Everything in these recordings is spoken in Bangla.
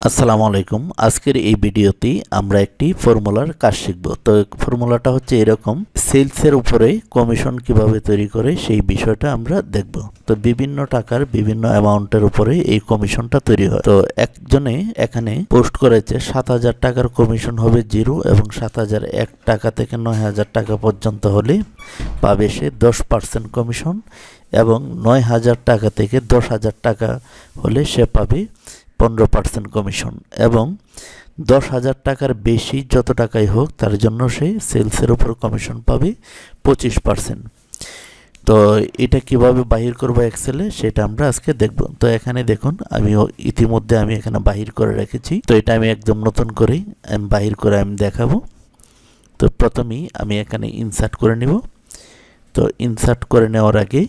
আসসালামু আলাইকুম। আজকের এই ভিডিওতে আমরা একটি ফর্মুলার কাজ শিখব। তো ফর্মুলাটা হচ্ছে এরকম, সেলসের উপরে কমিশন কিভাবে তৈরি করে সেই বিষয়টা আমরা দেখব। তো বিভিন্ন টাকার বিভিন্ন অ্যামাউন্টের উপরে এই কমিশনটা তৈরি হয়। তো একজনে এখানে পোস্ট করেছে 7,000 টাকার কমিশন হবে 0 এবং 7,001 টাকা থেকে 9,000 টাকা পর্যন্ত হলে পাবে সে 10% কমিশন এবং 9,000 টাকা থেকে 10,000 টাকা হলে সে পাবে 15% কমিশন এবং 10,000 টাকার বেশি যত টাকাই হোক তার জন্য সে সেলসের উপর কমিশন পাবে 25%। তো এটা কিভাবে বাহির করব এক্সেলে সেটা আমরা আজকে দেখব। তো এখানে দেখুন আমি ইতিমধ্যে এখানে বাহির করে রেখেছি। তো এটা আমি একদম নতুন করে বাহির করে আমি দেখাবো। তো প্রথমেই আমি এখানে ইনসার্ট করে নিব। তো ইনসার্ট করে নেওয়ার আগে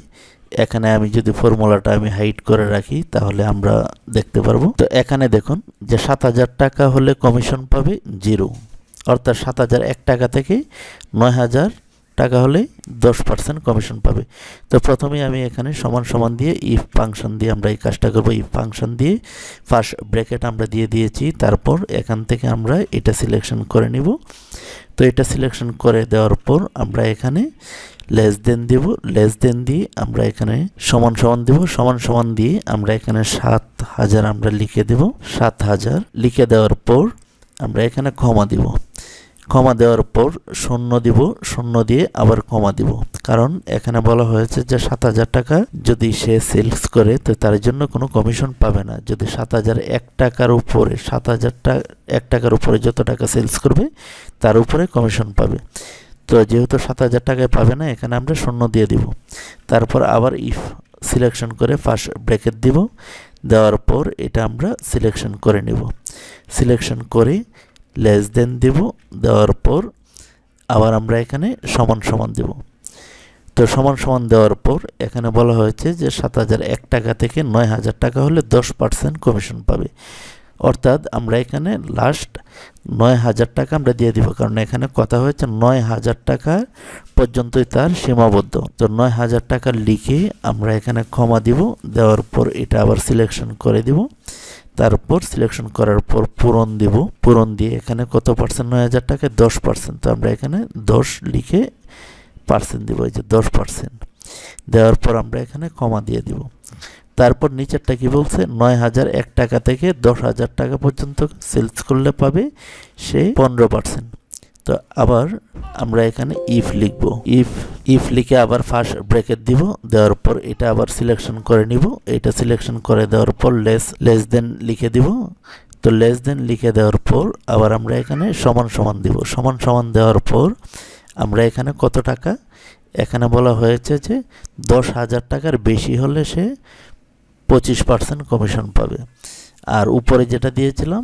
এখানে আমি যদি ফর্মুলাটা আমি হাইড করে রাখি তাহলে আমরা দেখতে পারবো। তো এখানে দেখুন যে 7,000 টাকা হলে কমিশন পাবে 0, অর্থাৎ 7,001 টাকা থেকে 9,000 টাকা হলে 10% কমিশন পাবে। তো প্রথমে আমি এখানে সমান সমান দিয়ে ইফ ফাংশন দিয়ে আমরা এই কাজটা করব। ইফ ফাংশন দিয়ে ফার্স্ট ব্র্যাকেট আমরা দিয়ে দিয়েছি, তারপর এখান থেকে আমরা এটা সিলেকশন করে নিব। তো এটা সিলেকশন করে দেওয়ার পর আমরা এখানে লেস দেন দিব, লেস দেন দিয়ে আমরা এখানে সমান সমান দিব, সমান সমান দিয়ে আমরা এখানে 7,000 আমরা লিখে দেব। 7,000 লিখে দেওয়ার পর আমরা এখানে কমা দিব, কমা দেওয়ার পর শূন্য দিব, শূন্য দিয়ে আবার কমা দিব, কারণ এখানে বলা হয়েছে যে 7,000 টাকা যদি সে সেলস করে তো তার জন্য কোনো কমিশন পাবে না। যদি 7,001 টাকার উপরে 7,001 টাকার উপরে যত টাকা সেলস করবে তার উপরে কমিশন পাবে। তো যেহেতু 7,000 টাকায় পাবে না, এখানে আমরা শূন্য দিয়ে দিব। তারপর আবার ইফ সিলেকশন করে ফার্স্ট ব্র্যাকেট দিব, দেওয়ার পর এটা আমরা সিলেকশন করে নিব। সিলেকশন করে লেস দেন দিব, দেওয়ার পর আবার আমরা এখানে সমান সমান দেব। তো সমান সমান দেওয়ার পর এখানে বলা হয়েছে যে 7,001 টাকা থেকে 9,000 টাকা হলে 10% কমিশন পাবে, অর্থাৎ আমরা এখানে লাস্ট 9,000 টাকা আমরা দিয়ে দিব, কারণ এখানে কথা হয়েছে 9,000 টাকা পর্যন্তই তার সীমাবদ্ধ। তো 9,000 টাকা লিখে আমরা এখানে কমা দিব, দেওয়ার পর এটা আবার সিলেকশন করে দিব। তারপর সিলেকশন করার পর পূরণ দিব, পূরণ দিয়ে এখানে কত পার্সেন্ট 9,000 টাকায় 10%। তো আমরা এখানে 10 লিখে পার্সেন্ট দিব, এই যে 10%। দেওয়ার পর আমরা এখানে কমা দিয়ে দিব। তারপর নিচেরটা কি বলছে, 9,001 টাকা থেকে 10,000 টাকা পর্যন্ত সেলস করলে পাবে সে 15%। তো আবার আমরা এখানে ইফ লিখব, ইফ লিখে আবার ফার্স্ট ব্র্যাকেট দিব, দেওয়ার পর এটা আবার সিলেকশন করে নিব। এটা সিলেকশন করে দেওয়ার পর লেস দেন লিখে দিব। তো লেস দেন লিখে দেওয়ার পর আবার আমরা এখানে সমান সমান দিব, সমান সমান দেওয়ার পর আমরা এখানে কত টাকা, এখানে বলা হয়েছে যে 10,000 টাকার বেশি হলে সে 25% কমিশন পাবে। আর উপরে যেটা দিয়েছিলাম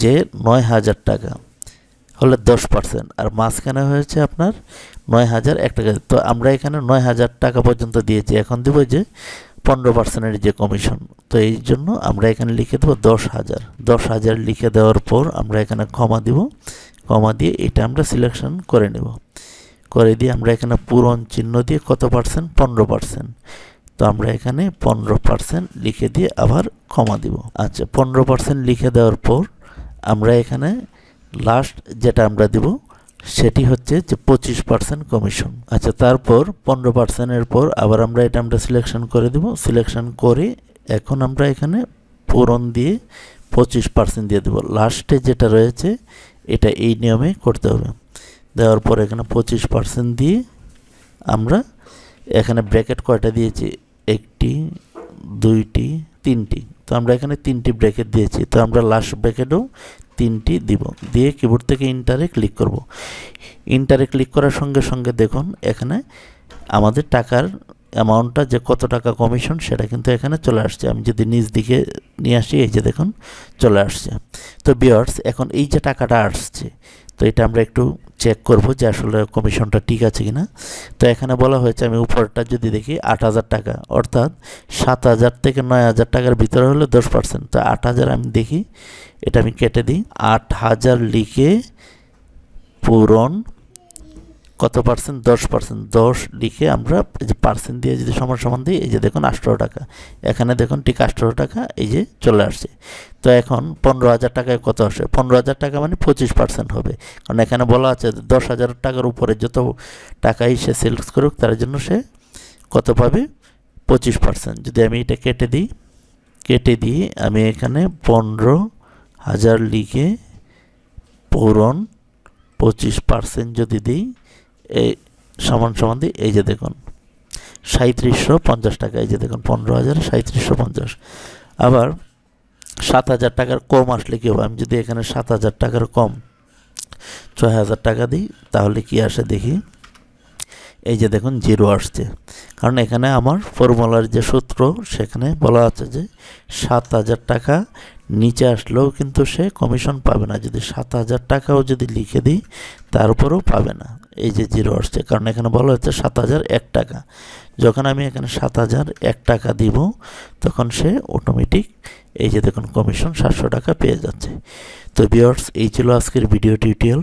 যে 9,000 টাকা হলে 10%, আর মাঝখানে হয়েছে আপনার 9,001 টাকা। তো আমরা এখানে 9,000 টাকা পর্যন্ত দিয়েছি, এখন দেবো যে 15%-এর যে কমিশন। তো এই জন্য আমরা এখানে লিখে দেবো 10,000। 10,000 লিখে দেওয়ার পর আমরা এখানে কমা দিব, কমা দিয়ে এটা আমরা সিলেকশন করে নেব, করে দিয়ে আমরা এখানে পূরণ চিহ্ন দিয়ে কত পার্সেন্ট, 15%। তো আমরা এখানে 15% লিখে দিয়ে আবার কমা দিব। আচ্ছা, 15% লিখে দেওয়ার পর আমরা এখানে লাস্ট যেটা আমরা দিব সেটি হচ্ছে যে 25% কমিশন। আচ্ছা, তারপর 15%-এর পর আবার আমরা এটা সিলেকশন করে দিব, সিলেকশন করে এখন আমরা এখানে পূরণ দিয়ে 25% দিয়ে দেব। লাস্টে যেটা রয়েছে এটা এই নিয়মে করতে হবে। দেওয়ার পর এখানে 25% দিয়ে আমরা এখানে ব্র্যাকেট কয়টা দিয়েছি, 1টি 2টি 3টি। তো আমরা এখানে 3টি ব্র্যাকেট দিয়েছি। তো আমরা লাস্ট ব্র্যাকেটও 3টি দিব, দিয়ে কিবোর্ড থেকে ইন্টারে ক্লিক করব। ইন্টারে ক্লিক করার সঙ্গে সঙ্গে দেখুন এখানে আমাদের টাকার অ্যামাউন্টটা যে কত টাকা কমিশন সেটা কিন্তু এখানে চলে আসছে। আমি যদি নিচ দিকে নিয়ে আসি, এই যে দেখুন চলে আসছে। তো ভিউয়ার্স, এখন এই যে টাকাটা আসছে, তো এটা আমরা একটু চেক করব যে আসলে কমিশনটা ঠিক আছে কিনা। তো এখানে বলা হয়েছে, আমি উপরটা যদি দেখি 8,000 টাকা, অর্থাৎ 7,000 থেকে 9,000 টাকার ভিতরে হলে 10%। তো 8,000 আমি দেখি, এটা আমি কেটে দিই। 8,000 লিখে পূরণ কত পার্সেন্ট, 10%, 10 লিখে আমরা এই যে পার্সেন্ট দিয়ে যদি সমান সমান দিই, এই যে দেখুন 18 টাকা, এখানে দেখুন ঠিক 18 টাকা এই যে চলে আসছে। তো এখন 15,000 টাকায় কত আসে? 15,000 টাকা মানে 25% হবে, কারণ এখানে বলা আছে 10,000 টাকার উপরে যত টাকাই সে সেলস করুক তার জন্য সে কত পাবে? 25%। যদি আমি এটা কেটে দিই আমি এখানে 15,000 লিখে পূরণ 25% যদি দিই, এই সমান সমান দিই, এই যে দেখুন 3750 টাকা, এই যে দেখুন 15,000 3750। আবার 7,000 টাকার কম আসলে কি হবে? আমি যদি এখানে 7,000 টাকার কম 6,000 টাকা দিই তাহলে কি আসে দেখি, এই যে দেখুন 0 আসছে, কারণ এখানে আমার ফর্মুলার যে সূত্র সেখানে বলা আছে যে 7,000 টাকা নিচে আসলেও কিন্তু সে কমিশন পাবে না, যদি 7,000 টাকাও যদি লিখে দিই তারপরেও পাবে না, এই যে 0 আসছে, কারণ এখানে বলা হচ্ছে 7,001 টাকা। যখন আমি এখানে 7,001 টাকা দিব তখন সে অটোমেটিক এই যে দেখুন কমিশন 700 টাকা পেয়ে যাচ্ছে। তো ভিউয়ার্স, এই ছিল আজকের ভিডিও টিউটোরিয়াল।